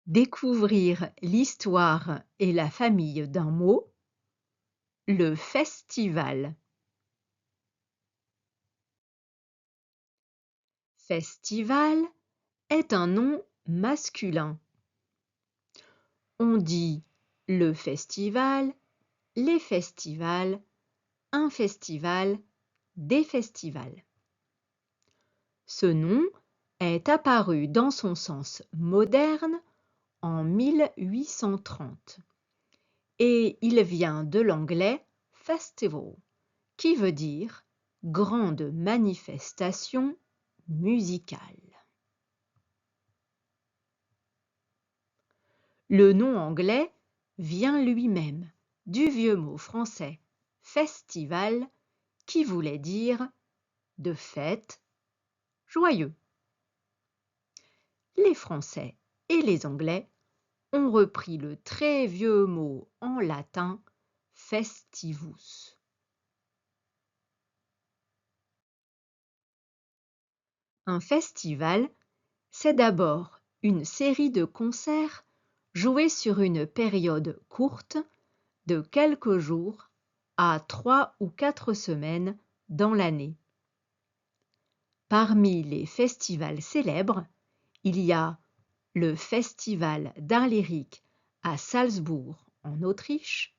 Découvrir l'histoire et la famille d'un mot. Le festival. Festival est un nom masculin. On dit le festival, les festivals, un festival, des festivals. Ce nom est apparu dans son sens moderne en 1830 et il vient de l'anglais festival, qui veut dire grande manifestation musicale. Le nom anglais vient lui-même du vieux mot français festival qui voulait dire de fête, joyeux. Les Français et les Anglais ont repris le très vieux mot en latin festivus. Un festival, c'est d'abord une série de concerts joués sur une période courte de quelques jours à 3 ou 4 semaines dans l'année. Parmi les festivals célèbres, il y a le Festival d'art lyrique à Salzbourg en Autriche,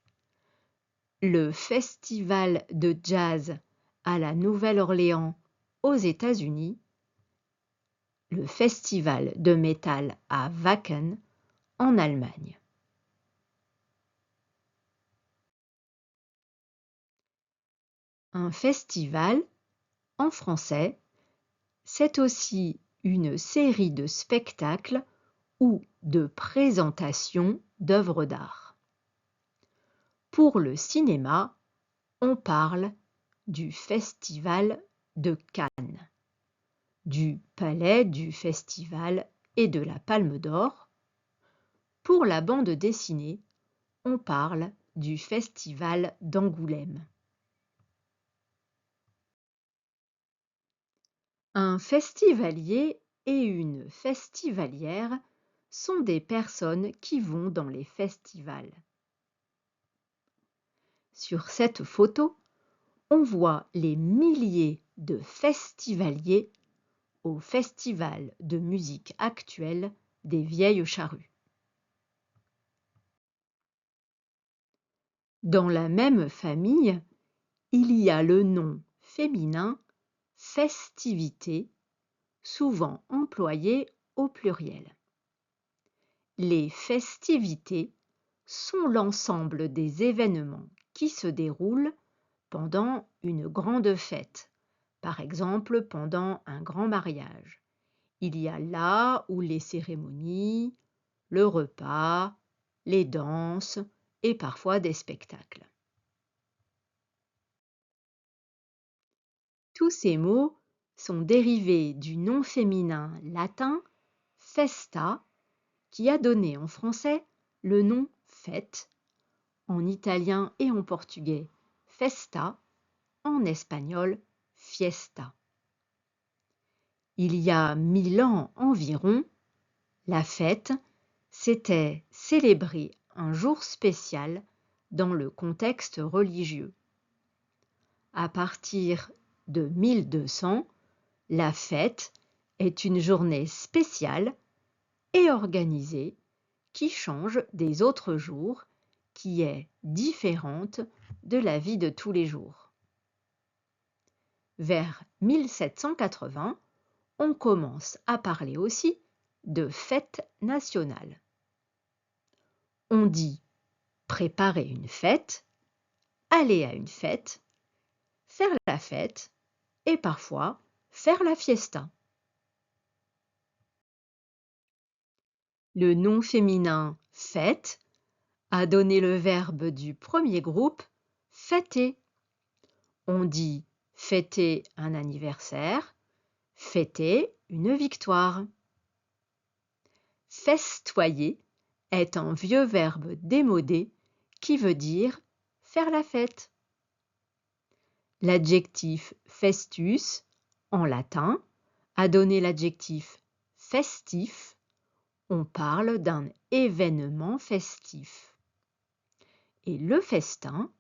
le Festival de jazz à la Nouvelle-Orléans aux États-Unis, le Festival de métal à Wacken en Allemagne. Un festival, en français, c'est aussi une série de spectacles ou de présentations d'œuvres d'art. Pour le cinéma, on parle du Festival de Cannes, du Palais du Festival et de la Palme d'Or. Pour la bande dessinée, on parle du Festival d'Angoulême. Un festivalier et une festivalière sont des personnes qui vont dans les festivals. Sur cette photo, on voit les milliers de festivaliers au Festival de musique actuelle des Vieilles Charrues. Dans la même famille, il y a le nom féminin festivité, souvent employé au pluriel. Les festivités sont l'ensemble des événements qui se déroulent pendant une grande fête, par exemple pendant un grand mariage. Il y a là où les cérémonies, le repas, les danses et parfois des spectacles. Tous ces mots sont dérivés du nom féminin latin festa, qui a donné en français le nom fête, en italien et en portugais festa, en espagnol fiesta. Il y a 1000 ans environ, la fête, c'était célébrer un jour spécial dans le contexte religieux. À partir de 1200, la fête est une journée spéciale et organisée qui change des autres jours, qui est différente de la vie de tous les jours. Vers 1780, on commence à parler aussi de fête nationale. On dit préparer une fête, aller à une fête, faire la fête et parfois faire la fiesta. Le nom féminin fête a donné le verbe du premier groupe fêter. On dit fêter un anniversaire, fêter une victoire. Festoyer est un vieux verbe démodé qui veut dire faire la fête. L'adjectif festus, en latin, a donné l'adjectif festif on parle d'un événement festif. Et le festin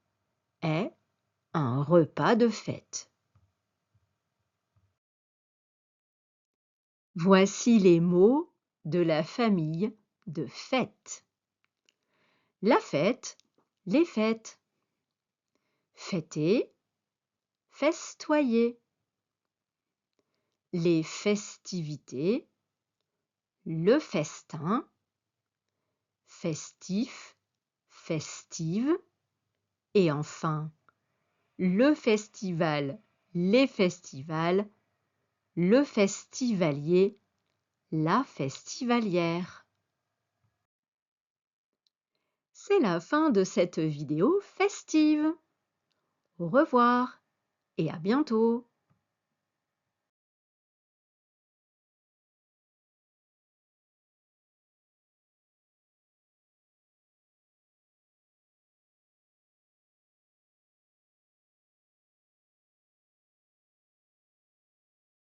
est un repas de fête. Voici les mots de la famille de fête. La fête, les fêtes. Fêter, festoyer. Les festivités, le festin, festif, festive. Et enfin, le festival, les festivals, le festivalier, la festivalière. C'est la fin de cette vidéo festive. Au revoir et à bientôt.